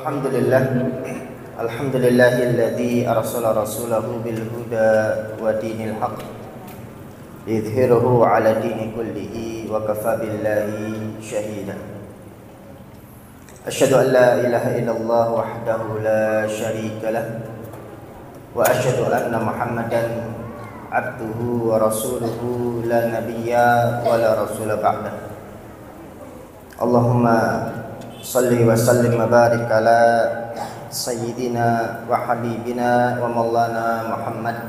Alhamdulillah, alhamdulillahilladzi arsala rasulahu bil huda wa dinil haqq yudhhiruhu 'ala dini kullihi wa kafa billahi shahida. Asyhadu an la ilaha illallah wahdahu la syarika lah wa asyhadu anna Muhammadan abduhu wa rasuluhu la nabiyya wa la rasula ba'dah. Allahumma salli wa sallim wa barik ala sayyidina wa habibina wa maulana Muhammad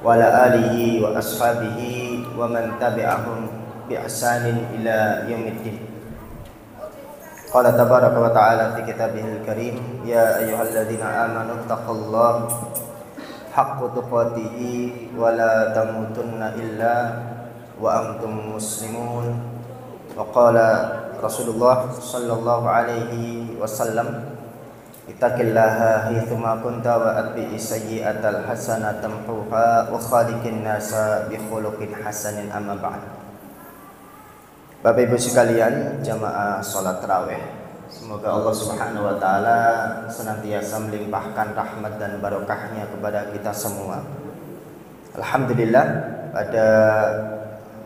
wa ala alihi wa ashabihi wa man tabi'ahum bi ihsanin ila yaumiddin. Qala tabaraka wa ta'ala fi kitabihil karim, ya ayyuhalladzina amanu taqullaha haqqa tuqatih wa la tamutunna illa wa antum muslimun. Wa qala Rasulullah sallallahu alaihi wasallam, ittaqillaha haitsuma kunta wa atbi'is sayyi'atal hasanata tamhuha wa khaliqin nasa bi khuluqin hasanin, amma ba'd. Bapak Ibu sekalian, jamaah salat tarawih, semoga Allah Subhanahu wa taala senantiasa melimpahkan rahmat dan barokahnya kepada kita semua. Alhamdulillah, pada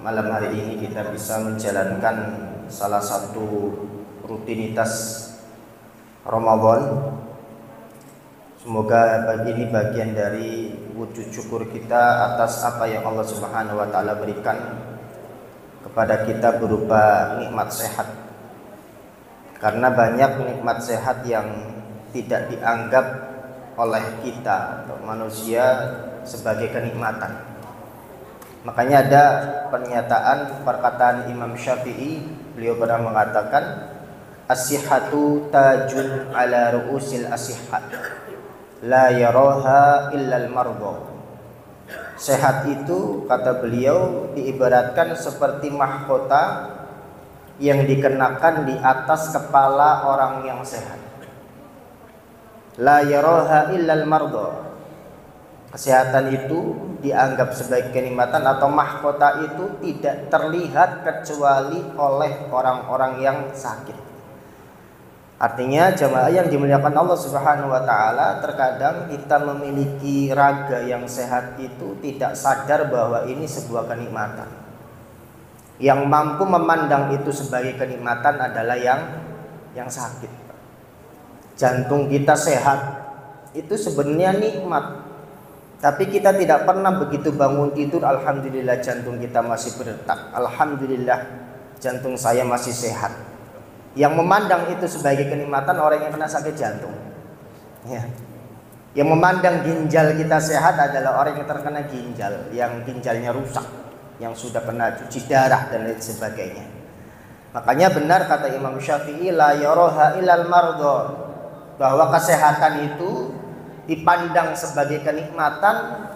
malam hari ini kita bisa menjalankan salah satu rutinitas Ramadan. Semoga ini bagian dari wujud syukur kita atas apa yang Allah Subhanahu wa taala berikan kepada kita berupa nikmat sehat. Karena banyak nikmat sehat yang tidak dianggap oleh kita atau manusia sebagai kenikmatan. Makanya ada perkataan Imam Syafi'i, beliau pernah mengatakan, as-sihhatu tajun ala ru'usil as-sihhat, la yaraha illal mardha. Sehat itu, kata beliau, diibaratkan seperti mahkota yang dikenakan di atas kepala orang yang sehat. La yaraha illal mardha. Kesehatan itu dianggap sebagai kenikmatan atau mahkota itu tidak terlihat kecuali oleh orang-orang yang sakit. Artinya jamaah yang dimuliakan Allah Subhanahu wa taala, terkadang kita memiliki raga yang sehat itu tidak sadar bahwa ini sebuah kenikmatan. Yang mampu memandang itu sebagai kenikmatan adalah yang sakit. Jantung kita sehat itu sebenarnya nikmat. Tapi kita tidak pernah begitu bangun tidur, alhamdulillah jantung kita masih berdetak, alhamdulillah jantung saya masih sehat. Yang memandang itu sebagai kenikmatan orang yang kena sakit jantung, ya. Yang memandang ginjal kita sehat adalah orang yang terkena ginjal, yang ginjalnya rusak, yang sudah kena cuci darah dan lain sebagainya. Makanya benar kata Imam Syafi'i, la yaraha illal mardha, bahwa kesehatan itu dipandang sebagai kenikmatan,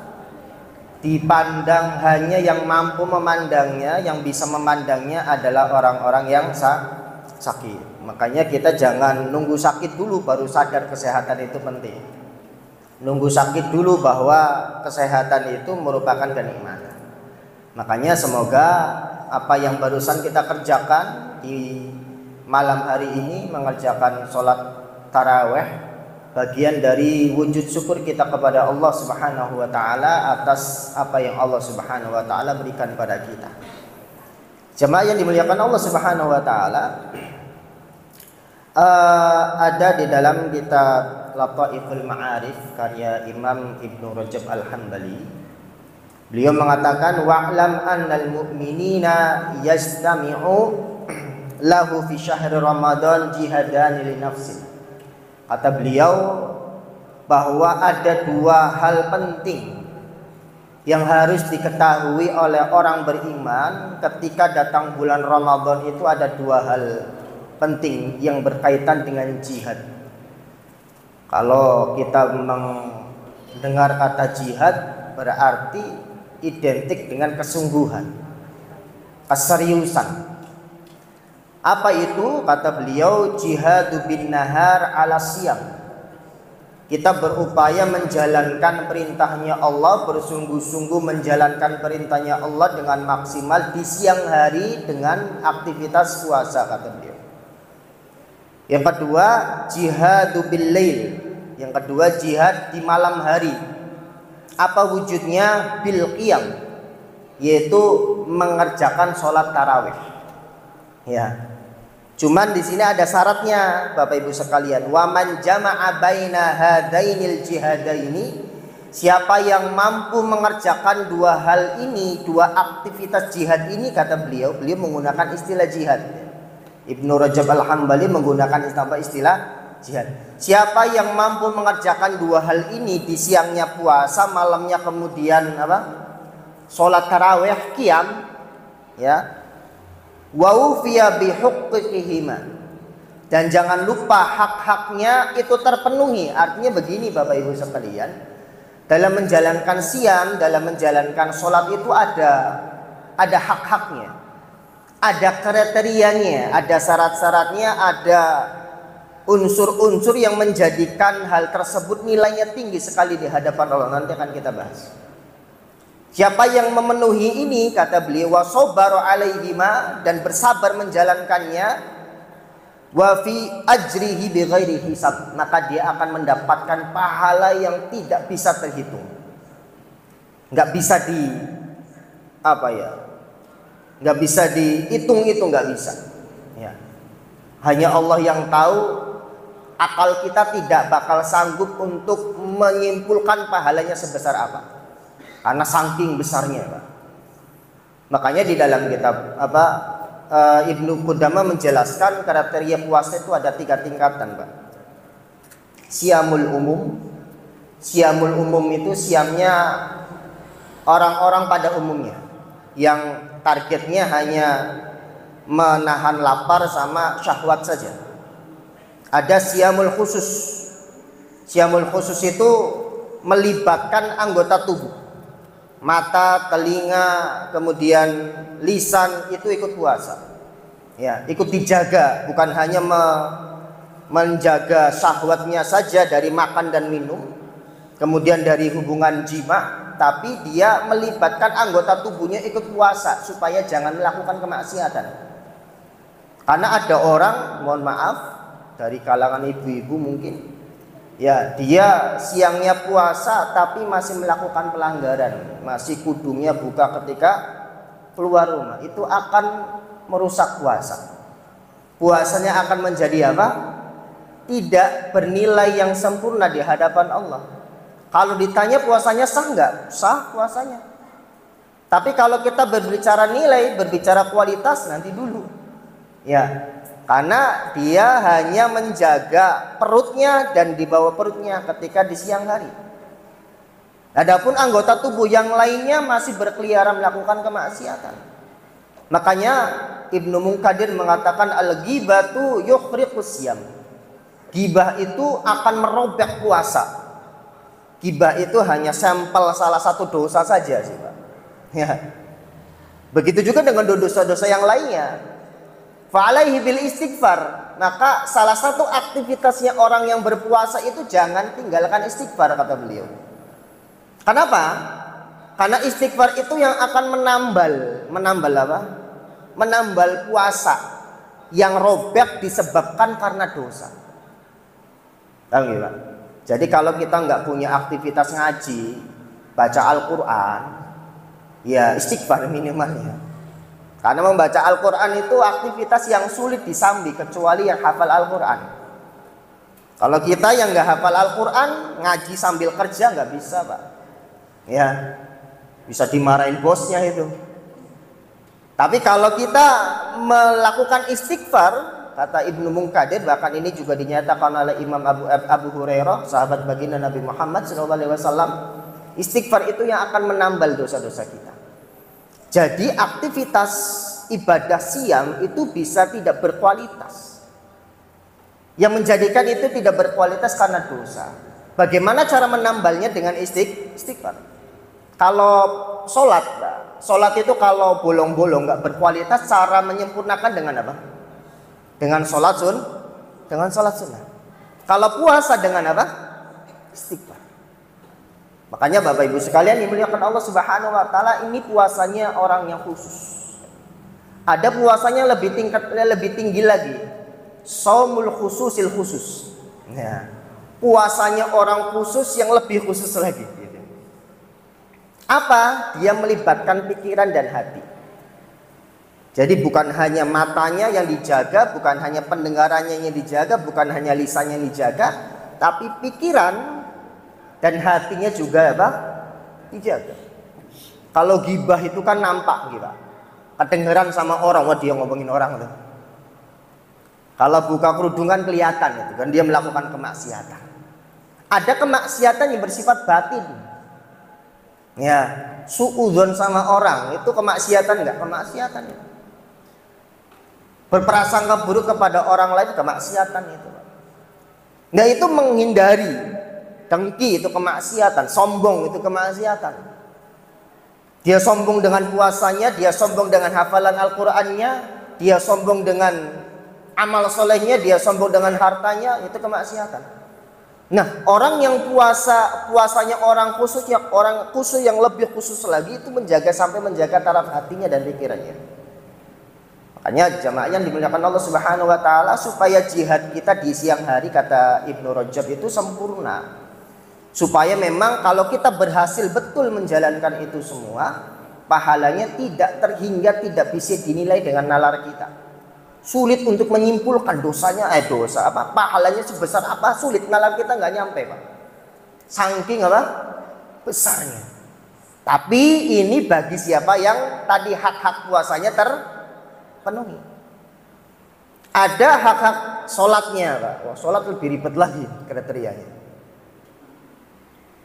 dipandang hanya yang mampu memandangnya, yang bisa memandangnya adalah orang-orang yang sakit. Makanya kita jangan nunggu sakit dulu baru sadar kesehatan itu penting. Nunggu sakit dulu bahwa kesehatan itu merupakan kenikmatan. Makanya semoga apa yang barusan kita kerjakan di malam hari ini, mengerjakan sholat tarawih, bagian dari wujud syukur kita kepada Allah Subhanahu wa taala atas apa yang Allah Subhanahu wa taala berikan pada kita. Jemaah yang dimuliakan Allah Subhanahu wa taala, ada di dalam kitab Lataiful Ma'arif karya Imam Ibnu Rajab Al-Hambali. Beliau mengatakan, wa'lam annal mu'minina yastami'u lahu fi syahri Ramadan jihadan li nafsi. Kata beliau bahwa ada dua hal penting yang harus diketahui oleh orang beriman ketika datang bulan Ramadan. Itu ada dua hal penting yang berkaitan dengan jihad. Kalau kita mendengar kata jihad, berarti identik dengan kesungguhan, keseriusan. Apa itu? Kata beliau, jihadu bin nahar ala siyam. Kita berupaya menjalankan perintahnya Allah, bersungguh-sungguh menjalankan perintahnya Allah dengan maksimal di siang hari dengan aktivitas puasa, kata beliau. Yang kedua, jihadu bil lail. Yang kedua, jihad di malam hari. Apa wujudnya? Bil qiyam, yaitu mengerjakan sholat tarawih. Ya. Cuman di sini ada syaratnya, Bapak Ibu sekalian. Wa man jama'a baina hadainil jihadaini, siapa yang mampu mengerjakan dua hal ini, dua aktivitas jihad ini, kata beliau menggunakan istilah jihad. Ibnu Rajab Al-Hambali menggunakan istilah jihad. Siapa yang mampu mengerjakan dua hal ini, di siangnya puasa, malamnya kemudian sholat tarawih, qiyam, ya, wa ufiya bihaqqiqihima, dan jangan lupa hak-haknya itu terpenuhi. Artinya begini Bapak Ibu sekalian, dalam menjalankan siam, dalam menjalankan sholat itu ada hak-haknya, ada kriterianya, ada syarat-syaratnya, ada unsur-unsur yang menjadikan hal tersebut nilainya tinggi sekali di hadapan Allah. Nanti akan kita bahas. Siapa yang memenuhi ini, kata beliau, wa sabaru alaihima, dan bersabar menjalankannya, wa fi ajrihi bighairi hisab, maka dia akan mendapatkan pahala yang tidak bisa terhitung. Enggak bisa enggak bisa dihitung-hitung, enggak bisa. Ya. Hanya Allah yang tahu, akal kita tidak bakal sanggup untuk menyimpulkan pahalanya sebesar apa. Karena saking besarnya, Pak. Makanya di dalam kitab Ibnu Qudamah menjelaskan kriteria puasa itu ada 3 tingkatan, Pak. Siamul umum. Siamul umum itu siamnya orang-orang pada umumnya, yang targetnya hanya menahan lapar sama syahwat saja. Ada siamul khusus. Siamul khusus itu melibatkan anggota tubuh. Mata, telinga, kemudian lisan itu ikut puasa. Ya, ikut dijaga, bukan hanya menjaga syahwatnya saja dari makan dan minum, kemudian dari hubungan jima, tapi dia melibatkan anggota tubuhnya ikut puasa supaya jangan melakukan kemaksiatan. Karena ada orang, mohon maaf, dari kalangan ibu-ibu mungkin, ya, dia siangnya puasa tapi masih melakukan pelanggaran, masih kudungnya buka ketika keluar rumah. Itu akan merusak puasa. Puasanya akan menjadi apa? Tidak bernilai yang sempurna di hadapan Allah. Kalau ditanya puasanya sah nggak? Sah puasanya. Tapi kalau kita berbicara nilai, berbicara kualitas, nanti dulu. Ya, karena dia hanya menjaga perutnya dan di bawah perutnya ketika di siang hari. Adapun anggota tubuh yang lainnya masih berkeliaran melakukan kemaksiatan. Makanya Ibnu Munkadir mengatakan al-ghibatu yukhriqus siyam. Ghibah itu akan merobek puasa. Ghibah itu hanya sampel salah satu dosa saja sih, Pak. Ya. Begitu juga dengan dosa-dosa yang lainnya. Fa'alaihi bil istighfar. Maka salah satu aktivitasnya orang yang berpuasa itu jangan tinggalkan istighfar, kata beliau. Kenapa? Karena istighfar itu yang akan menambal apa? Menambal puasa yang robek disebabkan karena dosa. Tahu nggak, Pak? Jadi kalau kita nggak punya aktivitas ngaji, baca Al-Quran, ya istighfar minimalnya. Karena membaca Al-Quran itu aktivitas yang sulit disambi kecuali yang hafal Al-Quran. Kalau kita yang nggak hafal Al-Quran, ngaji sambil kerja nggak bisa, Pak. Ya, bisa dimarahin bosnya itu. Tapi kalau kita melakukan istighfar, kata Ibnu Munkadir, bahkan ini juga dinyatakan oleh Imam Abu Hurairah, sahabat baginda Nabi Muhammad SAW, istighfar itu yang akan menambal dosa-dosa kita. Jadi aktivitas ibadah siam itu bisa tidak berkualitas. Yang menjadikan itu tidak berkualitas karena dosa. Bagaimana cara menambalnya? Dengan istighfar. Kalau sholat itu kalau bolong-bolong nggak berkualitas, cara menyempurnakan dengan apa? Dengan sholat sunnah. Kalau puasa dengan apa? Istighfar. Makanya Bapak Ibu sekalian dimuliakan Allah Subhanahu wa taala, ini puasanya orang yang khusus. Ada puasanya lebih tinggi lagi. shaumul khususil khusus. Ya, puasanya orang khusus yang lebih khusus lagi gitu. Apa? Dia melibatkan pikiran dan hati. Jadi bukan hanya matanya yang dijaga, bukan hanya pendengarannya yang dijaga, bukan hanya lisannya yang dijaga, tapi pikiran dan hatinya juga apa? Dijaga. Kalau ghibah itu kan nampak gitu, kedengeran sama orang, wah dia ngomongin orang tuh. Kalau buka kerudungan kelihatan itu kan dia melakukan kemaksiatan. Ada kemaksiatan yang bersifat batin. Ya, suudzon sama orang itu kemaksiatan enggak? Kemaksiatan itu. Berprasangka buruk kepada orang lain kemaksiatan itu. Nah itu menghindari dengki itu kemaksiatan, sombong itu kemaksiatan. Dia sombong dengan puasanya, dia sombong dengan hafalan Al-Qur'annya, dia sombong dengan amal solehnya, dia sombong dengan hartanya, itu kemaksiatan. Nah orang yang puasanya orang khusus yang lebih khusus lagi itu sampai menjaga taraf hatinya dan pikirannya. Makanya jamaah yang dimuliakan Allah Subhanahu wa taala, supaya jihad kita di siang hari kata Ibnu Rajab itu sempurna. Supaya memang kalau kita berhasil betul menjalankan itu semua, pahalanya tidak bisa dinilai dengan nalar kita. Sulit untuk menyimpulkan pahalanya sebesar apa, sulit, nalar kita nggak nyampe, Pak. Saking apa? Besarnya. Tapi ini bagi siapa yang tadi hak-hak puasanya penuhi. Ada hak-hak sholatnya, Pak. Wah, sholat lebih ribet lagi kriterianya.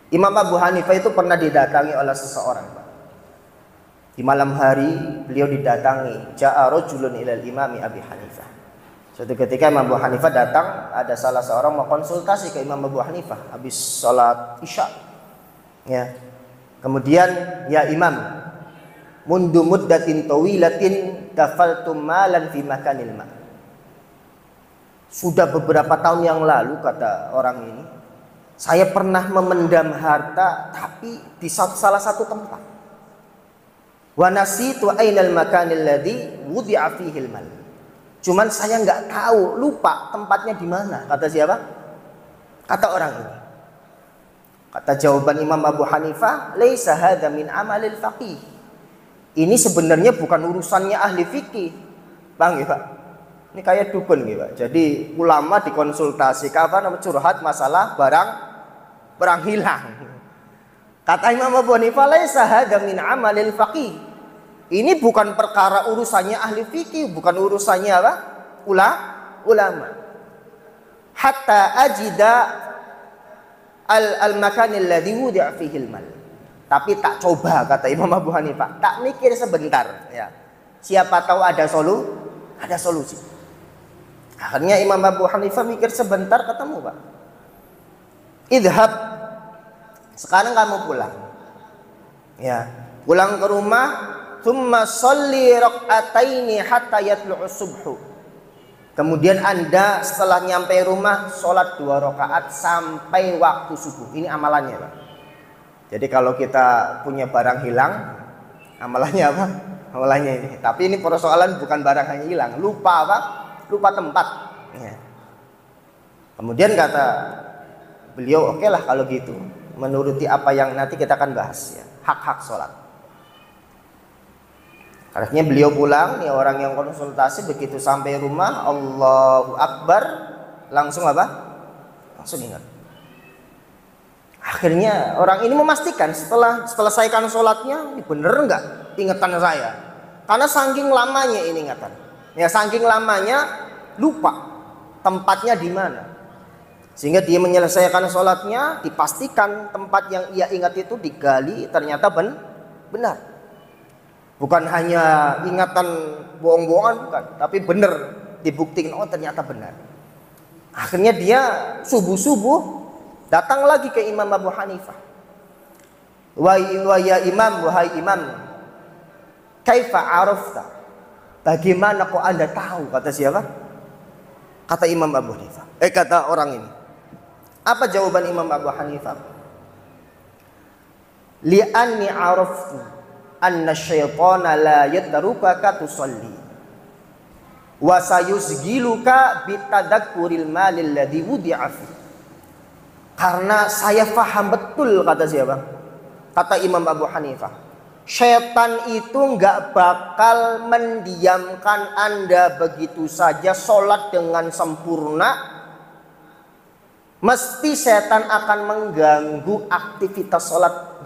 Imam Abu Hanifah itu pernah didatangi oleh seseorang, Pak. Di malam hari beliau didatangi. Ja'a rajulun ilal imami Abi Hanifah. Suatu ketika Imam Abu Hanifah datang, ada salah seorang mau konsultasi ke Imam Abu Hanifah habis sholat Isya. Ya. Kemudian, ya Imam, mundu muddatin tawilatin dafaltum malan fi makanil ma. Sudah beberapa tahun yang lalu, kata orang ini, saya pernah memendam harta tapi di salah satu tempat. Wa nasitu ainal makanil ladzi wudi'a fihi al-mal. Cuman saya nggak tahu, lupa tempatnya di mana. Kata siapa? Kata orang ini. Kata jawaban Imam Abu Hanifah, laisa hadza min amalil faqih. Ini sebenarnya bukan urusannya ahli fikih, Bang, ya Pak. Ini kayak dukun gitu, Pak. Jadi ulama dikonsultasi kapan curhat masalah barang hilang. Kata Imam Abu Hanifah, laisa hadza min amalil faqih. Ini bukan perkara urusannya ahli fikih, bukan urusannya apa? Ulama. Hatta ajida al-makanil ladzi wudi'a fihi al-mal. Tapi tak coba, kata Imam Abu Hanifah, tak mikir sebentar, ya. Siapa tahu ada solusi. Akhirnya Imam Abu Hanifah mikir sebentar, ketemu, Pak. Idhab, sekarang kamu pulang. Ya, pulang ke rumah, thumma sholli rak'ataini hatta yatlu'us subhu. Kemudian Anda setelah nyampe rumah sholat 2 rakaat sampai waktu subuh. Ini amalannya, Pak. Jadi kalau kita punya barang hilang, amalannya apa? Amalannya ini. Tapi ini persoalan bukan barang hanya hilang, lupa apa? Lupa tempat. Ya. Kemudian kata beliau, oke lah kalau gitu, menuruti apa yang nanti kita akan bahas, ya, hak-hak sholat. Akhirnya beliau pulang, nih orang yang konsultasi begitu sampai rumah, Allahu Akbar, langsung apa? Langsung ingat. Akhirnya orang ini memastikan setelah selesaikan sholatnya, ini bener nggak ingatan saya? Karena saking lamanya ini ingatan, ya saking lamanya lupa tempatnya di mana. Sehingga dia menyelesaikan sholatnya, dipastikan tempat yang ia ingat itu digali, ternyata benar. Bukan hanya ingatan bohong-bohongan, bukan, tapi benar, dibuktikan, oh ternyata benar. Akhirnya dia subuh-subuh datang lagi ke Imam Abu Hanifah. Wahai imam, kaifa arafta? Bagaimana kok Anda tahu? Kata siapa? Kata Imam Abu Hanifah. Kata orang ini. Apa jawaban Imam Abu Hanifah? Li'anni araftu anna syaitana la yadrukaka tusalli. wa sayusgiluka bitadakkuril malil ladzi wudi'a fi. Karena saya paham betul, kata siapa? Kata Imam Abu Hanifah, syaitan itu nggak bakal mendiamkan Anda begitu saja sholat dengan sempurna. Mesti setan akan mengganggu aktivitas sholat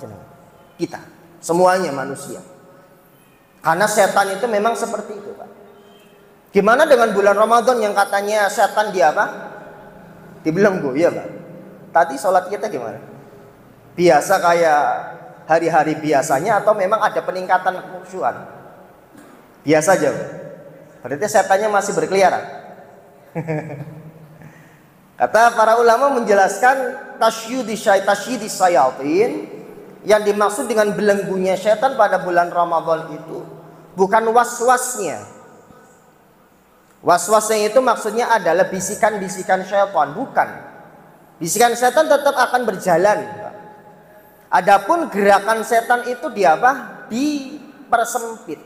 kita, semuanya manusia. Karena setan itu memang seperti itu, Pak. Gimana dengan bulan Ramadan yang katanya setan dia apa? Dibelenggu, ya Pak. Tadi sholat kita gimana? Biasa kayak hari-hari biasanya atau memang ada peningkatan kekhusyuan? Biasa aja, Pak. Berarti setannya masih berkeliaran. Kata para ulama menjelaskan tasyidis syayatin, yang dimaksud dengan belenggunya syaitan pada bulan Ramadan itu bukan was-wasnya. Was-wasnya itu maksudnya adalah bisikan-bisikan syaitan, bukan. Bisikan syaitan tetap akan berjalan. Adapun gerakan setan itu dipersempit.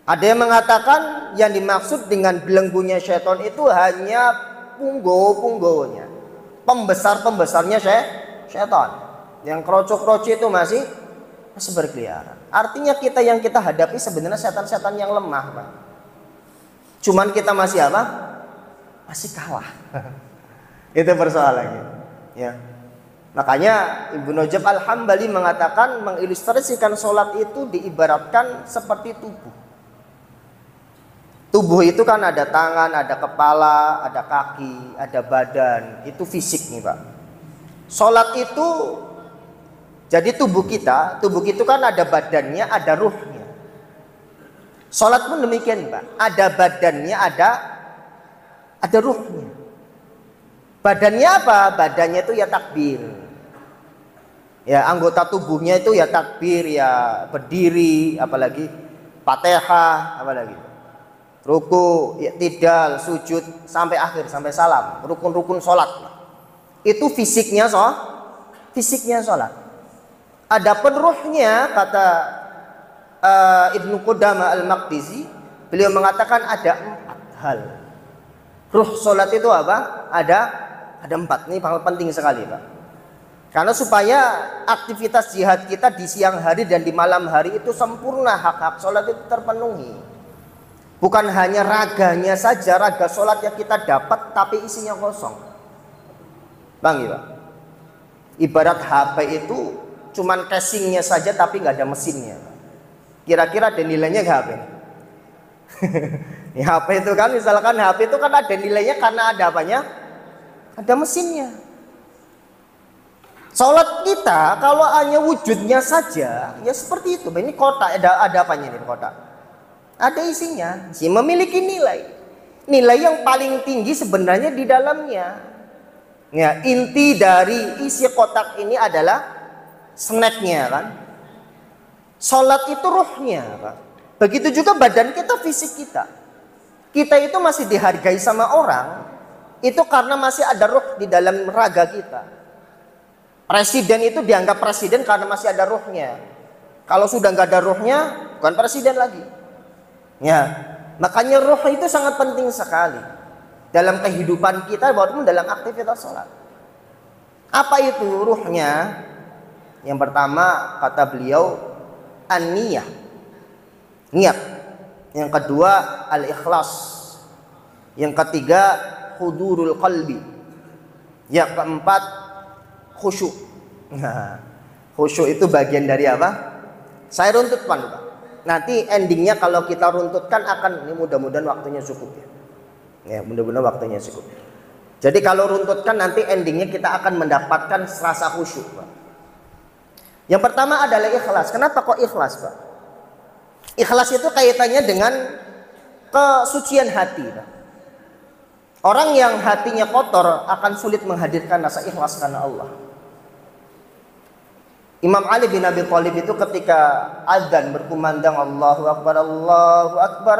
Ada yang mengatakan yang dimaksud dengan belenggunya syaitan itu hanya punggo-punggonya, pembesar-pembesarnya syaitan. Yang kroco-kroco itu masih berkeliaran. Artinya kita yang kita hadapi sebenarnya setan-setan yang lemah, Pak. Cuman kita masih apa? Masih kalah. Itu persoalannya. Ya. Makanya Ibnu Rajab Al-Hambali mengatakan, mengilustrasikan sholat itu diibaratkan seperti tubuh. Tubuh itu kan ada tangan, ada kepala, ada kaki, ada badan. Itu fisik nih, Pak. Sholat itu jadi tubuh kita kan ada badannya, ada ruhnya. Sholat pun demikian, Pak. Ada badannya, ada ruhnya. Badannya apa? Badannya itu ya takbir. Ya, anggota tubuhnya itu ya takbir, ya berdiri, apalagi Fatihah, apalagi ruku, i'tidal, sujud sampai akhir, sampai salam, rukun-rukun sholat. Itu fisiknya sholat. Adapun ruhnya, kata Ibnu Qudamah Al-Maqdisi, beliau mengatakan ada 4 hal. Ruh sholat itu apa? Ada 4. Ini penting sekali, Pak. Karena supaya aktivitas jihad kita di siang hari dan di malam hari itu sempurna, hak-hak sholat itu terpenuhi. Bukan hanya raganya saja, raga sholat yang kita dapat tapi isinya kosong. Bang, ya, Pak. Ibarat HP itu cuman casingnya saja tapi nggak ada mesinnya. Kira-kira ada nilainya nggak HP? Ya, HP itu kan, misalkan HP itu kan ada nilainya karena ada apanya? Ada mesinnya. Sholat kita kalau hanya wujudnya saja, ya seperti itu. Ini kotak, ada apanya nih kotak? Ada isinya, memiliki nilai yang paling tinggi sebenarnya di dalamnya. Ya, inti dari isi kotak ini adalah snacknya, kan. Sholat itu ruhnya, Pak. Begitu juga badan kita, fisik kita. Kita itu masih dihargai sama orang itu karena masih ada ruh di dalam raga kita. Presiden itu dianggap presiden karena masih ada ruhnya. Kalau sudah nggak ada ruhnya, bukan presiden lagi. Ya, makanya ruh itu sangat penting sekali dalam kehidupan kita, walaupun dalam aktivitas sholat. Apa itu ruhnya? Yang pertama, kata beliau, an-niyah, niat. Yang kedua, al-ikhlas. Yang ketiga, hudurul qalbi. Yang keempat, khusyuk. Nah, khusyuk itu bagian dari apa? Saya runtutkan, Pak. Nanti endingnya kalau kita runtutkan akan, ini mudah-mudahan waktunya cukup ya. Ya, mudah-mudahan waktunya cukup. Jadi kalau runtutkan nanti endingnya kita akan mendapatkan rasa khusyuk, Pak. Yang pertama adalah ikhlas. Kenapa kok ikhlas, Pak? Ikhlas itu kaitannya dengan kesucian hati, Pak. Orang yang hatinya kotor akan sulit menghadirkan rasa ikhlas karena Allah. Imam Ali bin Abi Thalib itu ketika azan berkumandang Allahu Akbar,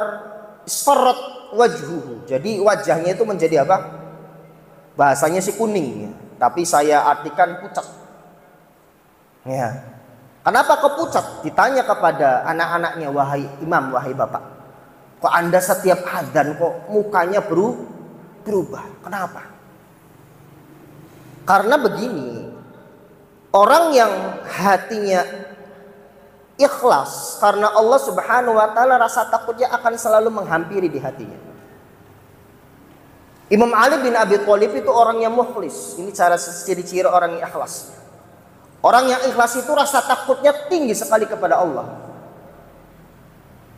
isfarrat wajhuhu. Jadi wajahnya itu menjadi apa? Bahasanya sih kuning, ya. Tapi saya artikan pucat. Ya. Kenapa kok pucat? Ditanya kepada anak-anaknya, wahai imam, wahai bapak. Kok Anda setiap adzan kok mukanya berubah? Kenapa? Karena begini, orang yang hatinya ikhlas karena Allah Subhanahu wa taala, rasa takutnya akan selalu menghampiri di hatinya. Imam Ali bin Abi Thalib itu orang yang mukhlis. Ini ciri-ciri orang yang ikhlas. Orang yang ikhlas itu rasa takutnya tinggi sekali kepada Allah.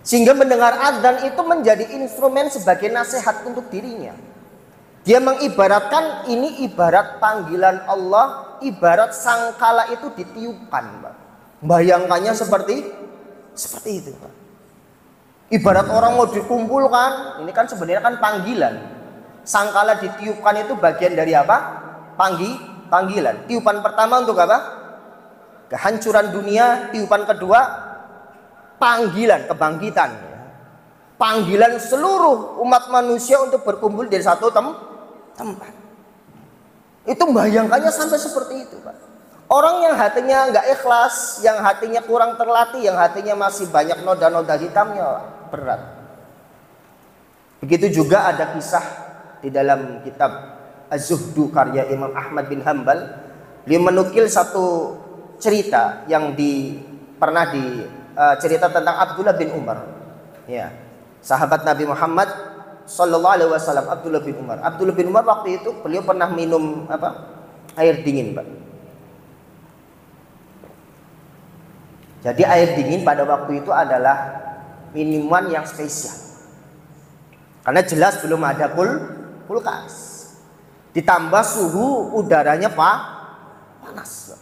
Sehingga mendengar adzan itu menjadi instrumen sebagai nasihat untuk dirinya. Dia mengibaratkan ini ibarat panggilan Allah, ibarat sangkala itu ditiupkan, Pak. Bayangkannya seperti itu, Pak. Ibarat orang mau dikumpulkan, ini kan sebenarnya kan panggilan. Sangkala ditiupkan itu bagian dari apa? Panggilan. Tiupan pertama untuk apa? Kehancuran dunia. Tiupan kedua, panggilan, kebangkitan. Panggilan seluruh umat manusia untuk berkumpul di satu tempat. Itu bayangkannya sampai seperti itu, Pak. Orang yang hatinya nggak ikhlas, yang hatinya kurang terlatih, yang hatinya masih banyak noda-noda hitamnya, berat. Begitu juga ada kisah di dalam kitab Az-Zuhdu karya Imam Ahmad bin Hanbal. Dia menukil satu cerita yang pernah cerita tentang Abdullah bin Umar. Ya, sahabat Nabi Muhammad sallallahu alaihi wasallam, Abdullah bin Umar. Abdullah bin Umar waktu itu beliau pernah minum air dingin, Pak. Jadi air dingin pada waktu itu adalah minuman yang spesial. Karena jelas belum ada kulkas. Ditambah suhu udaranya panas.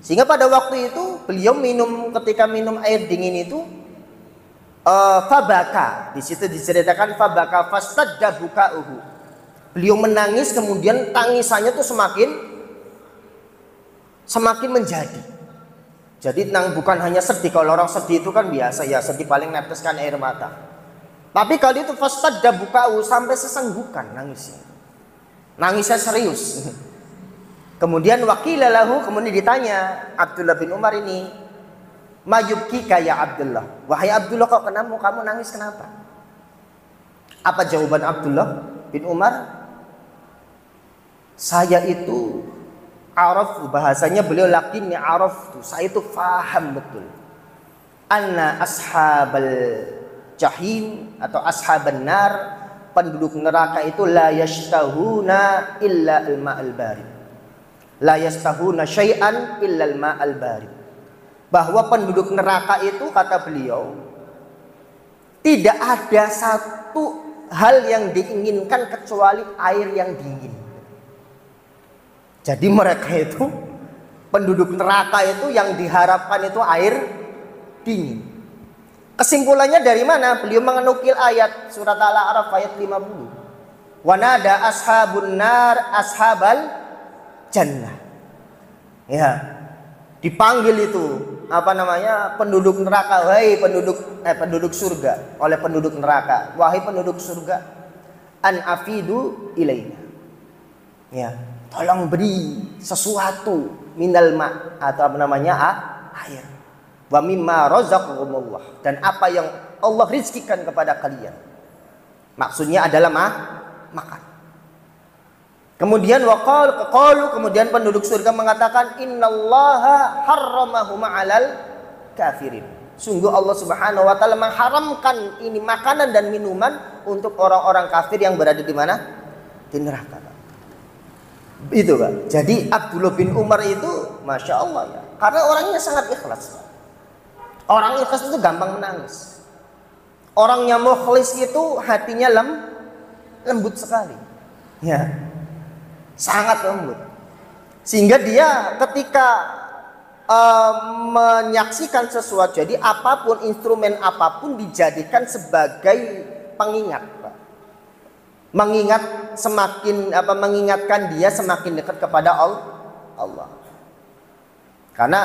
Sehingga pada waktu itu beliau ketika minum air dingin itu fabaka. Di situ diceritakan fabaka fastadda bukauhu. Beliau menangis, kemudian tangisannya tuh semakin menjadi. Jadi bukan hanya sedih. Kalau orang sedih itu kan biasa ya, sedih paling neteskan air mata. Tapi kali itu fastadda bukauhu, sampai sesenggukan nangisnya. Nangisnya serius. Kemudian waqila lahu, kemudian ditanya Abdullah bin Umar ini, mayubkika ya Abdullah, wahai Abdullah, kok kamu nangis kenapa? Apa jawaban Abdullah bin Umar? Saya itu araf, bahasanya beliau lakinni araf, saya itu faham betul anna ashabal jahim atau ashaban nar, penduduk neraka itu la yashtahuna illa al-ma'al barid, la yastahuna syai'an illa al-ma'al barid. Bahwa penduduk neraka itu, kata beliau, tidak ada satu hal yang diinginkan kecuali air yang dingin. Jadi mereka itu, penduduk neraka itu yang diharapkan itu air dingin. Kesimpulannya dari mana? Beliau menukil ayat surat Al-A'raf ayat 50. Wa nada ashabun nar ashabal jannah. Ya. Dipanggil itu penduduk neraka, wahai penduduk surga, oleh penduduk neraka, wahai penduduk surga, an afidu ilaina. Ya, tolong beri sesuatu minal ma, atau air. Wa mimma razaqakumullah, dan apa yang Allah rizkikan kepada kalian. Maksudnya adalah makan. Kemudian kemudian penduduk surga mengatakan innallaha harramahu ma'alal kafirin. Sungguh Allah Subhanahu wa taala mengharamkan ini makanan dan minuman untuk orang-orang kafir yang berada di mana? Di neraka. Itu, Pak. Jadi Abdullah bin Umar itu Masya Allah ya, karena orangnya sangat ikhlas. Orang ikhlas itu gampang menangis. Orang yang mukhlis itu hatinya lembut sekali. Ya. Sangat lembut. Sehingga dia ketika menyaksikan sesuatu, jadi apapun, instrumen apapun dijadikan sebagai pengingat, Pak. Mengingatkan dia semakin dekat kepada Allah. Karena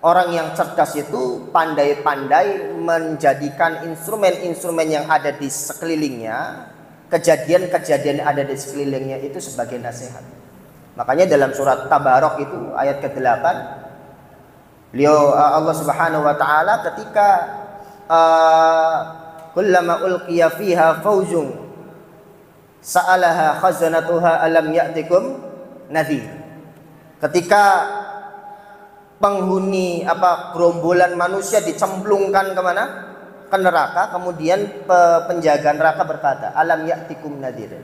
orang yang cerdas itu pandai-pandai menjadikan instrumen-instrumen yang ada di sekelilingnya, kejadian-kejadian yang ada di sekelilingnya itu sebagai nasihat. Makanya dalam surat Tabarok itu ayat ke-8, Allah Subhanahu wa taala ketika kullama ulqiya fiha fauzun sa'alaha khazanatuha alam ya'tikum nadhir. Ketika penghuni gerombolan manusia dicemplungkan kemana? Ke neraka, kemudian penjaga neraka berkata, alam ya'tikum nadhir,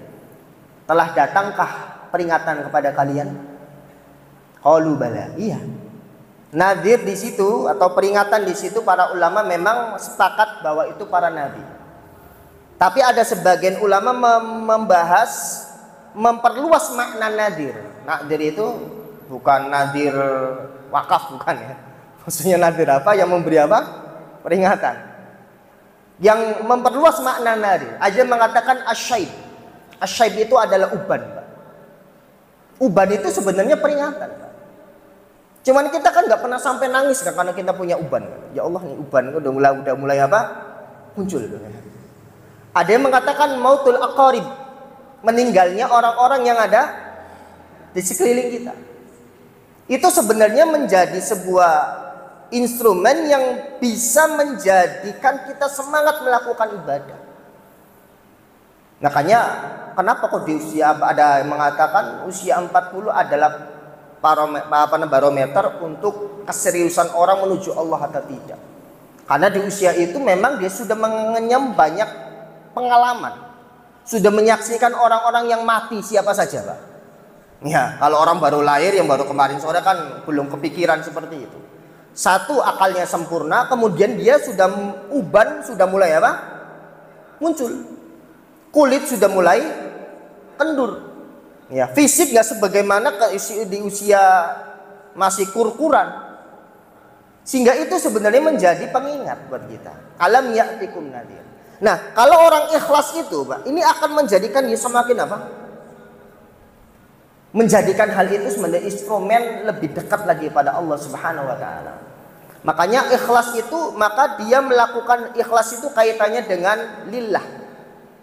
telah datangkah peringatan kepada kalian? Qalu bala, iya. Nadhir di situ atau peringatan di situ para ulama memang sepakat bahwa itu para nabi. Tapi ada sebagian ulama membahas memperluas makna nadhir. Nadhir itu bukan nadhir wakaf, bukan ya. Maksudnya nadhir apa? Yang memberi apa? Peringatan. Yang memperluas makna nadhir. Aja mengatakan asyaib. Asyaib itu adalah uban, Pak. Uban itu sebenarnya peringatan, Pak. Cuman kita kan nggak pernah sampai nangis kan karena kita punya uban. Ya Allah, nih uban udah mulai apa? Muncul. Ada yang mengatakan mautul aqarib, meninggalnya orang-orang yang ada di sekeliling kita. Itu sebenarnya menjadi sebuah instrumen yang bisa menjadikan kita semangat melakukan ibadah. Makanya kenapa kok di usia ada yang mengatakan usia 40 adalah barometer untuk keseriusan orang menuju Allah atau tidak. Karena di usia itu memang dia sudah mengenyam banyak pengalaman, sudah menyaksikan orang-orang yang mati siapa saja, Pak. Ya, kalau orang baru lahir yang baru kemarin sore kan belum kepikiran seperti itu. Satu, akalnya sempurna, kemudian dia sudah uban sudah mulai apa? Muncul. Kulit sudah mulai kendur. Ya, fisik nggak sebagaimana di usia masih kurkuran, sehingga itu sebenarnya menjadi pengingat buat kita. Alam ya'tikum nadhir. Nah, kalau orang ikhlas itu, Pak, ini akan menjadikan dia semakin apa? Menjadikan hal itu sebagai instrumen lebih dekat lagi pada Allah Subhanahu Wa Taala. Makanya ikhlas itu, maka dia melakukan ikhlas itu kaitannya dengan lillah.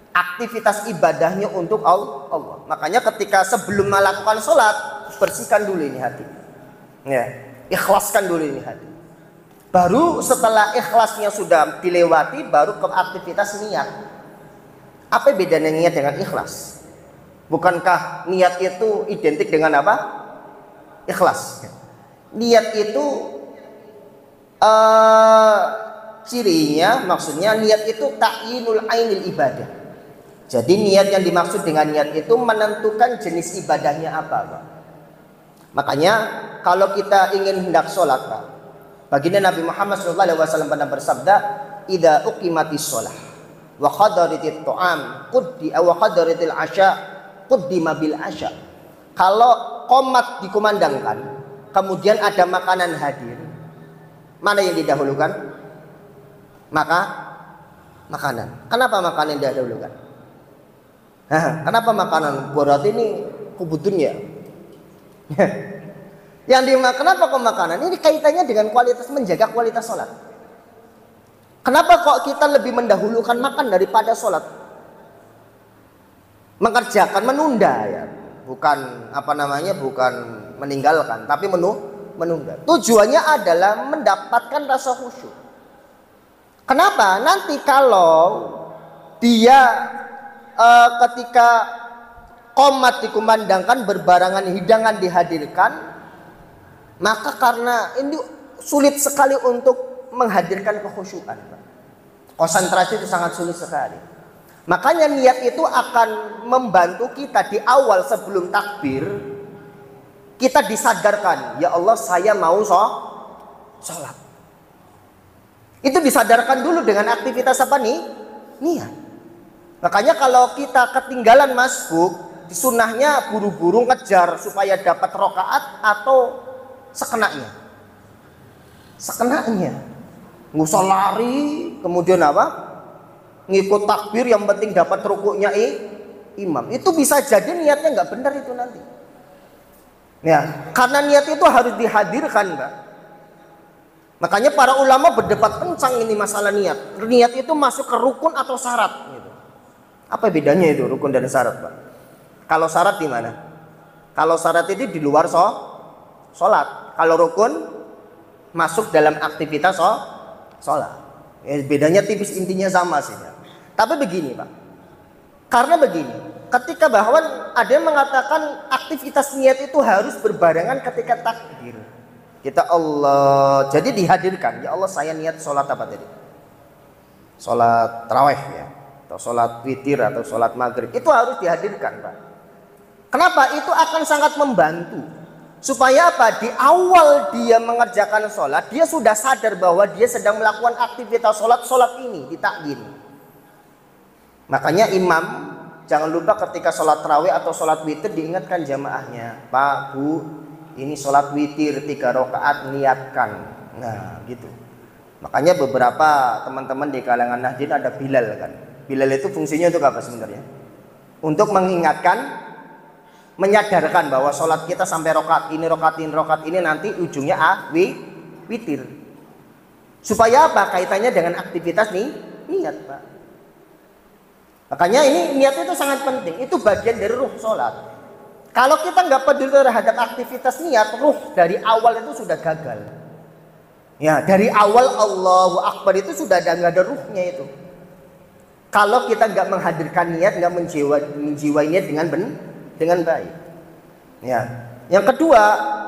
Aktivitas ibadahnya untuk Allah. Makanya ketika sebelum melakukan sholat, bersihkan dulu ini hati. Ya, ikhlaskan dulu ini hati. Baru setelah ikhlasnya sudah dilewati, baru ke aktivitas niat. Apa bedanya niat dengan ikhlas? Bukankah niat itu identik dengan apa? Ikhlas. Niat itu cirinya, maksudnya niat itu ta'yinul ainil ibadah. Jadi niat yang dimaksud dengan niat itu menentukan jenis ibadahnya apa, Pak. Makanya kalau kita ingin hendak sholat, Pak, baginda Nabi Muhammad SAW pernah bersabda, "Idza uqimatis sholah wa qadaritit ta'am wa qadaritil asya quddima bil asya." Kalau qomat dikumandangkan, kemudian ada makanan hadir, mana yang didahulukan? Maka makanan. Kenapa makanan yang didahulukan? Kenapa makanan? Berarti ini kubutunya. Kenapa kok makanan? Ini kaitannya dengan kualitas, menjaga kualitas sholat. Kenapa kok kita lebih mendahulukan makan daripada sholat? Mengerjakan, menunda ya. Bukan bukan meninggalkan, tapi menunda. Tujuannya adalah mendapatkan rasa khusyuk. Kenapa? Nanti kalau dia ketika qomat dikumandangkan, berbarangan hidangan dihadirkan, maka karena ini sulit sekali untuk menghadirkan kekhusyukan. Konsentrasi itu sangat sulit sekali. Makanya niat itu akan membantu kita di awal sebelum takbir, kita disadarkan, ya Allah saya mau sholat. Itu disadarkan dulu dengan aktivitas apa nih? Niat. Makanya kalau kita ketinggalan masbuk, sunnahnya buru-buru ngejar supaya dapat rokaat atau sekenanya. Nggak usah lari, kemudian apa? Ngikut takbir yang penting dapat rukuknya imam. Itu bisa jadi niatnya nggak benar itu nanti. Ya, karena niat itu harus dihadirkan, Mbak. Makanya para ulama berdebat kencang ini masalah niat. Niat itu masuk ke rukun atau syarat gitu. Apa bedanya itu rukun dan syarat, Pak? Kalau syarat di mana? Kalau syarat itu di luar sholat. Kalau rukun masuk dalam aktivitas sholat. Ya, bedanya tipis, intinya sama sih. Ya. Tapi begini Pak, karena begini, ketika bahwa ada yang mengatakan aktivitas niat itu harus berbarengan ketika takbir. Kita Allah, jadi dihadirkan, ya Allah saya niat sholat apa tadi? Sholat tarawih ya, atau sholat witir atau sholat maghrib, itu harus dihadirkan Pak. Kenapa? Itu akan sangat membantu. Supaya apa? Di awal dia mengerjakan sholat, dia sudah sadar bahwa dia sedang melakukan aktivitas sholat ini ditakdir. Makanya imam jangan lupa ketika sholat tarawih atau sholat witir diingatkan jamaahnya, Pak, Bu, ini sholat witir 3 rakaat niatkan. Nah gitu. Makanya beberapa teman-teman di kalangan Nahdien ada Bilal kan. Bilal itu fungsinya untuk apa sebenarnya? Untuk mengingatkan, menyadarkan bahwa sholat kita sampai rokaat ini nanti ujungnya witir. Supaya apa? Kaitannya dengan aktivitas niat Pak. Makanya ini niat itu sangat penting. Itu bagian dari ruh sholat. Kalau kita nggak peduli terhadap aktivitas niat, ruh dari awal itu sudah gagal. Ya, dari awal Allahu Akbar itu sudah nggak ada ruhnya itu. Kalau kita nggak menghadirkan niat, nggak menjiwai niat dengan baik. Ya. Yang kedua,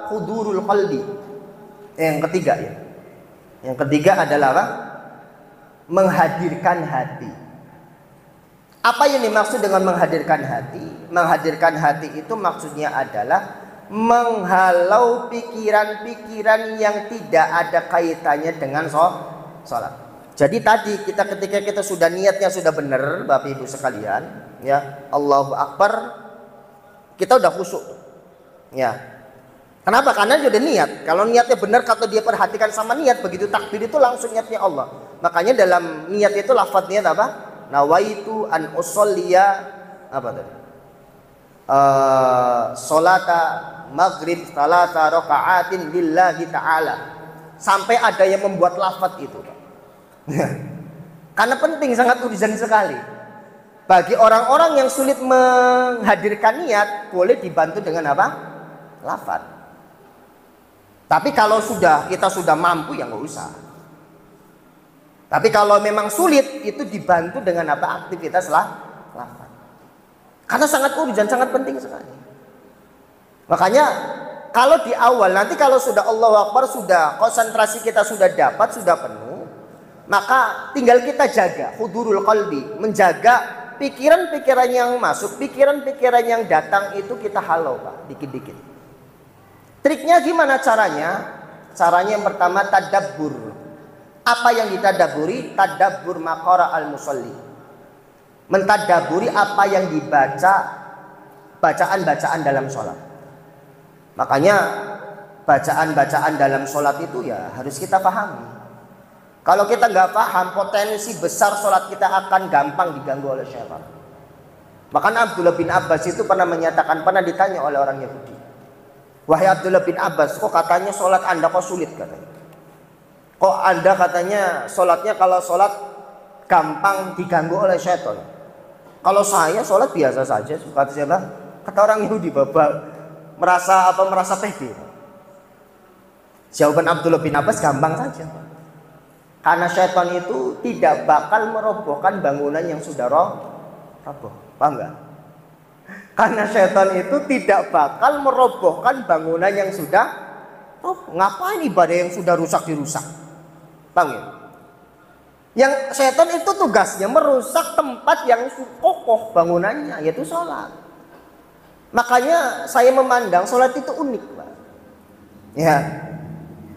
hudurul qalbi. Yang ketiga ya. Yang ketiga adalah apa? Menghadirkan hati. Apa yang dimaksud dengan menghadirkan hati? Menghadirkan hati itu maksudnya adalah menghalau pikiran-pikiran yang tidak ada kaitannya dengan sholat. Jadi tadi ketika kita sudah niatnya sudah benar, Bapak Ibu sekalian, ya Allahu Akbar, kita udah khusyuk. Ya. Kenapa? Karena dia udah niat. Kalau niatnya benar, kata dia perhatikan sama niat, begitu takbir itu langsung niatnya Allah. Makanya dalam niat itu lafaz niat apa? Nawaitu an usolliya apa tadi? Salata maghrib salata raka'atin lillahi ta'ala. Sampai ada yang membuat lafaz itu. Karena penting, sangat urgent sekali. Bagi orang-orang yang sulit menghadirkan niat, boleh dibantu dengan apa? Lafaz. Tapi kalau kita sudah mampu ya nggak usah. Tapi kalau memang sulit, itu dibantu dengan apa? Aktivitas lafaz. Karena sangat urgent, sangat penting sekali. Makanya kalau di awal, nanti kalau sudah Allahu Akbar, sudah konsentrasi kita sudah dapat, sudah penuh, maka tinggal kita jaga hudurul qalbi, menjaga pikiran-pikiran yang masuk, pikiran-pikiran yang datang itu kita halau Pak, dikit-dikit. Triknya gimana caranya? Caranya yang pertama tadabbur. Apa yang ditadaburi? Tadabbur maqara al-musalli. Mentadaburi apa yang dibaca, bacaan-bacaan dalam sholat. Makanya bacaan-bacaan dalam sholat itu ya harus kita pahami. Kalau kita nggak paham, potensi besar sholat kita akan gampang diganggu oleh syaitan. Bahkan Abdullah bin Abbas itu pernah menyatakan, ditanya oleh orang Yahudi, wahai Abdullah bin Abbas, kok katanya sholat anda kok sulit katanya? Kok anda katanya sholatnya kalau sholat gampang diganggu oleh syaitan? Kalau saya sholat biasa saja, kata siapa? Kata orang Yahudi, bapak merasa pede. Jawaban Abdullah bin Abbas gampang saja. Karena syaitan itu tidak bakal merobohkan bangunan yang sudah roboh. Paham nggak? Karena syaitan itu tidak bakal merobohkan bangunan yang sudah roboh. Ngapain ibadah yang sudah rusak dirusak? Paham ya? Yang syaitan itu tugasnya merusak tempat yang kokoh bangunannya, yaitu sholat. Makanya saya memandang sholat itu unik Pak. Ya.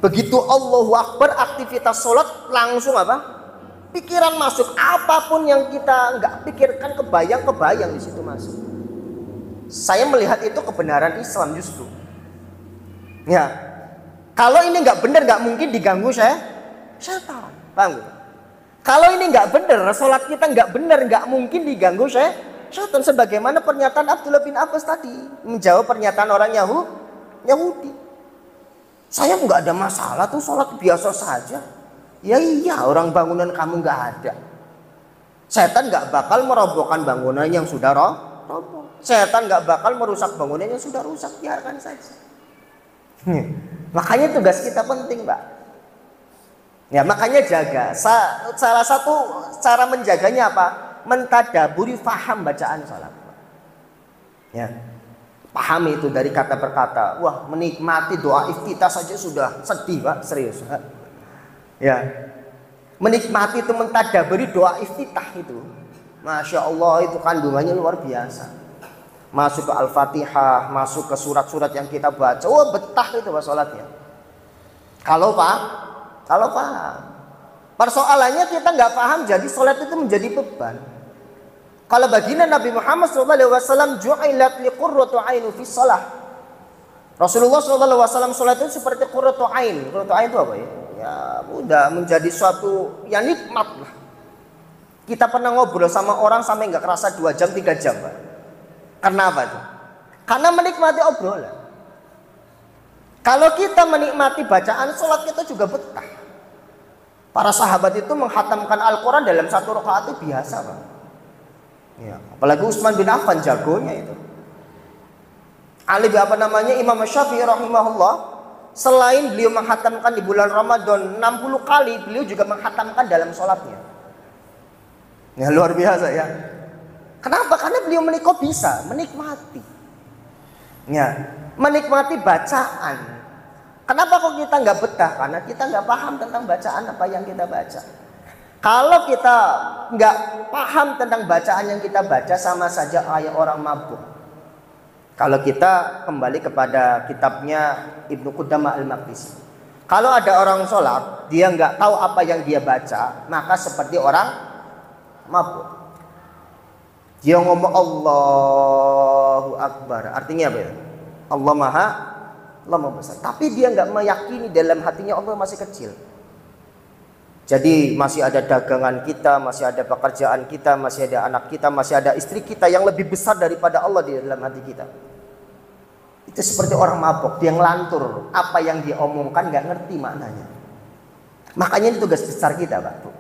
Begitu Allahu Akbar, aktivitas sholat langsung apa? Pikiran masuk, apapun yang kita nggak pikirkan kebayang di situ masuk. Saya melihat itu kebenaran Islam justru. Ya, kalau ini nggak benar, nggak mungkin diganggu syaitan. Paham? Kalau ini nggak benar, sholat kita nggak benar, nggak mungkin diganggu syaitan. Sebagaimana pernyataan Abdullah bin Abbas tadi menjawab pernyataan orang Yahudi. Saya nggak ada masalah tuh, sholat biasa saja. Ya iya, orang bangunan kamu nggak ada. Setan nggak bakal merobohkan bangunan yang sudah roboh. Setan nggak bakal merusak bangunan yang sudah rusak, biarkan saja. Makanya tugas kita penting, Pak. Ya makanya jaga. Salah satu cara menjaganya apa? mentadaburi, faham bacaan salat. Ya. Pahami itu dari kata per kata. Wah, menikmati doa iftitah saja sudah sedih, Pak, serius. Ya. Menikmati itu mentadaburi doa iftitah itu. Masya Allah, itu kandungannya luar biasa. Masuk ke Al-Fatihah, masuk ke surat-surat yang kita baca. Wah, betah itu Pak salatnya. Kalau paham. Persoalannya kita nggak paham, jadi salat itu menjadi beban. Kalau baginda Nabi Muhammad SAW, ju'ilat li qurratu ainu fi shalah. Rasulullah SAW salat itu seperti qurratu ain. Qurratu ain itu apa ya? Ya udah menjadi suatu yang nikmat lah. Kita pernah ngobrol sama orang sampai nggak kerasa 2 jam 3 jam, Pak. Karena apa itu? Karena menikmati obrolan. Kalau kita menikmati bacaan, sholat kita juga betah. Para sahabat itu menghatamkan Al-Quran dalam 1 rakaat itu biasa, Pak. Ya, apalagi Utsman bin Affan jagonya itu. Imam Syafi'i rahimahullah, selain beliau menghatamkan di bulan Ramadan 60 kali, beliau juga menghatamkan dalam sholatnya. Ya luar biasa ya. Kenapa? Karena beliau bisa menikmati. Ya, menikmati bacaan. Kenapa kok kita nggak betah? Karena kita nggak paham tentang bacaan apa yang kita baca. Kalau kita nggak paham tentang bacaan yang kita baca, sama saja kayak orang mabuk. Kalau kita kembali kepada kitabnya Ibnu Qudamah Al-Maqdisi, kalau ada orang sholat, dia nggak tahu apa yang dia baca, maka seperti orang mabuk. Dia ngomong Allahu Akbar, artinya apa ya? Allah Maha Besar. Tapi dia nggak meyakini dalam hatinya Allah masih kecil. Jadi masih ada dagangan kita, masih ada pekerjaan kita, masih ada anak kita, masih ada istri kita yang lebih besar daripada Allah di dalam hati kita. Itu seperti orang mabuk, dia ngelantur, apa yang dia omongkan nggak ngerti maknanya. Makanya ini tugas besar kita, Pak.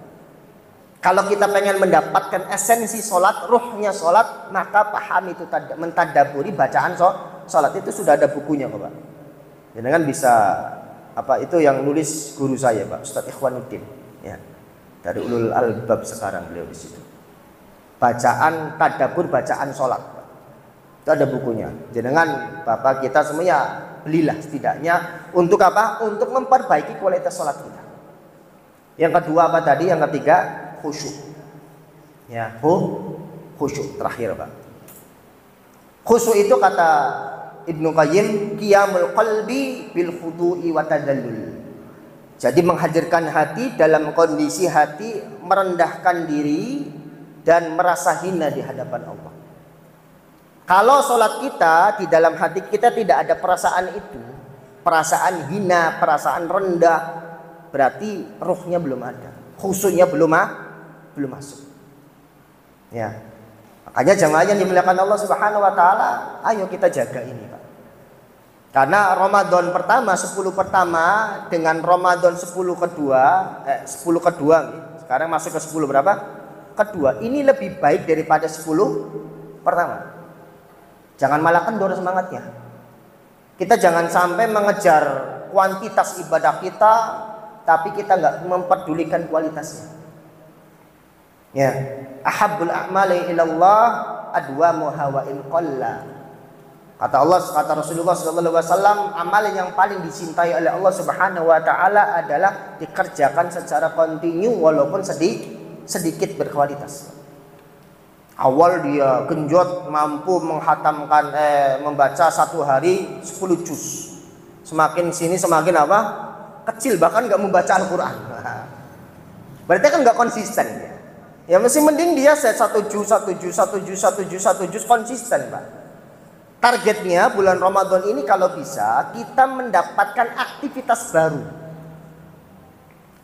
Kalau kita pengen mendapatkan esensi sholat, ruhnya sholat, maka paham itu, mentadaburi bacaan sholat. Itu sudah ada bukunya kok, Pak. Jangan bisa itu yang nulis guru saya, Pak, Ustadz Ikhwanuddin. Ya, dari Ulul Albab sekarang beliau di situ. Bacaan tadabbur, bacaan sholat, Pak. Itu ada bukunya. Jangan Bapak kita semuanya belilah setidaknya untuk apa? Untuk memperbaiki kualitas sholat kita. Yang kedua apa tadi? Yang ketiga khusyuk. Ya, khusyuk terakhir, Pak. Khusyuk itu kata Ibnu Qayyim, qiyamul qalbi bil khudu'i wa tadallul. Jadi menghadirkan hati dalam kondisi hati merendahkan diri dan merasa hina di hadapan Allah. Kalau sholat kita di dalam hati kita tidak ada perasaan itu, perasaan hina, perasaan rendah, berarti ruhnya belum ada, khusyuknya belum masuk. Ya, makanya jamaah yang dimuliakan Allah Subhanahu Wa Taala, ayo kita jaga ini, Pak. Karena Ramadan pertama, 10 pertama dengan Ramadan 10 kedua, sekarang masuk ke 10 berapa? Kedua, ini lebih baik daripada 10 pertama. Jangan malah kendor semangatnya. Kita jangan sampai mengejar kuantitas ibadah kita, tapi kita nggak memperdulikan kualitasnya. Ya, ahabbul a'mali ilallah adwamuha wa in qalla. Kata Rasulullah SAW, amalan yang paling dicintai oleh Allah Subhanahu Wa Taala adalah dikerjakan secara kontinu walaupun sedikit berkualitas. Awal dia genjot mampu menghatamkan membaca 1 hari 10 juz. Semakin sini semakin apa? Kecil, bahkan nggak membaca Al-Quran. Berarti kan nggak konsisten ya. Ya mesti mending dia 1 juz konsisten, Pak. Targetnya bulan Ramadan ini kalau bisa kita mendapatkan aktivitas baru.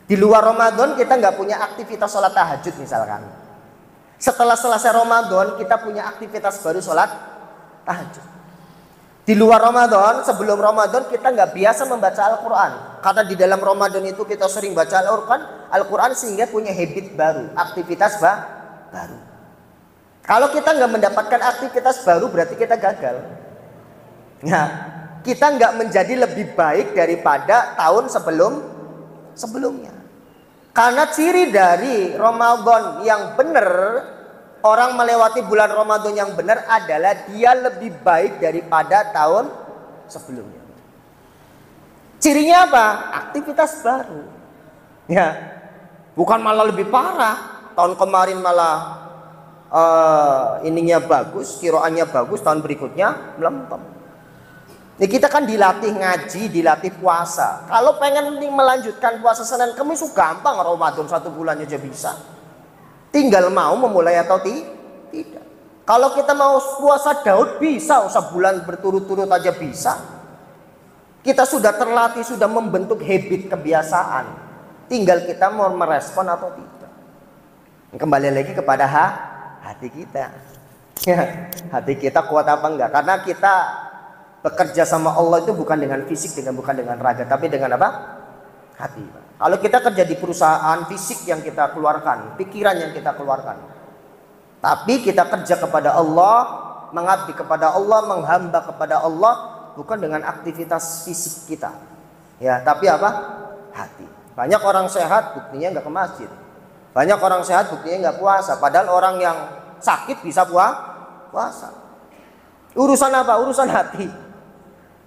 Di luar Ramadan kita nggak punya aktivitas sholat tahajud misalkan. Setelah selesai Ramadan kita punya aktivitas baru sholat tahajud. Di luar Ramadan, sebelum Ramadan kita nggak biasa membaca Al-Quran. Karena di dalam Ramadan itu kita sering baca Al-Quran sehingga punya habit baru, aktivitas baru. Kalau kita nggak mendapatkan aktivitas baru berarti kita gagal. Nah, kita nggak menjadi lebih baik daripada tahun sebelumnya. Karena ciri dari Ramadan yang benar orang melewati bulan Ramadan yang benar adalah dia lebih baik daripada tahun sebelumnya. Cirinya apa? Aktivitas baru. Ya, bukan malah lebih parah. Tahun kemarin malah ininya bagus, kiroannya bagus, tahun berikutnya melempem. Ini kita kan dilatih ngaji, dilatih puasa. Kalau pengen melanjutkan puasa Senin Kamis gampang, Ramadan 1 bulan aja bisa. Tinggal mau memulai atau tidak. Kalau kita mau puasa Daud bisa, usah bulan berturut-turut aja bisa. Kita sudah terlatih, sudah membentuk habit kebiasaan. Tinggal kita mau merespon atau tidak. Kembali lagi kepada hati kita. Hati kita kuat apa enggak? Karena kita bekerja sama Allah itu bukan dengan fisik, bukan dengan raga, tapi dengan apa? Hati. Kalau kita kerja di perusahaan, fisik yang kita keluarkan, pikiran yang kita keluarkan. Tapi kita kerja kepada Allah, mengabdi kepada Allah, menghamba kepada Allah, bukan dengan aktivitas fisik kita. Ya, tapi apa? Hati. Banyak orang sehat, buktinya nggak ke masjid. Banyak orang sehat, buktinya nggak puasa. Padahal orang yang sakit bisa puasa. Urusan apa? Urusan hati.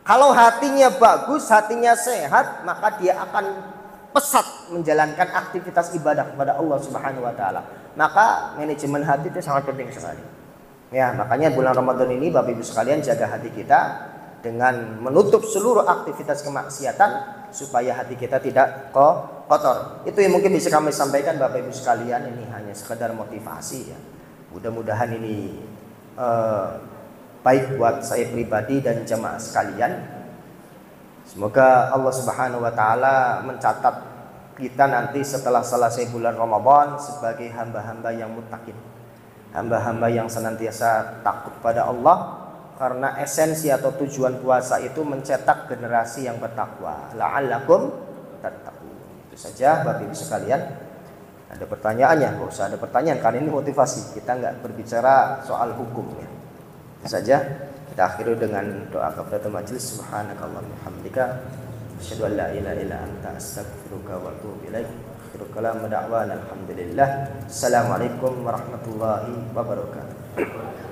Kalau hatinya bagus, hatinya sehat, maka dia akan pesat menjalankan aktivitas ibadah kepada Allah Subhanahu wa taala. Maka manajemen hati itu sangat penting sekali. Ya, makanya bulan Ramadan ini Bapak Ibu sekalian jaga hati kita dengan menutup seluruh aktivitas kemaksiatan supaya hati kita tidak kotor. Itu yang mungkin bisa kami sampaikan Bapak Ibu sekalian, ini hanya sekedar motivasi ya. Mudah-mudahan ini baik buat saya pribadi dan jemaah sekalian. Semoga Allah Subhanahu wa taala mencatat kita nanti setelah selesai bulan Ramadan sebagai hamba-hamba yang muttaqin. Hamba-hamba yang senantiasa takut pada Allah, karena esensi atau tujuan puasa itu mencetak generasi yang bertakwa. La'allakum tattaqun. Itu saja Bapak Ibu sekalian. Ada pertanyaannya? Enggak usah ada pertanyaan karena ini motivasi. Kita enggak berbicara soal hukum ya. Itu saja. Kita akhiri dengan doa kafaratul majelis. Subhanakallahumma hamdika asyhadu an la ilaha illa anta astaghfiruka wa atubu ilaik. Akhiru kalam da'wana alhamdulillah. Assalamualaikum warahmatullahi wabarakatuh.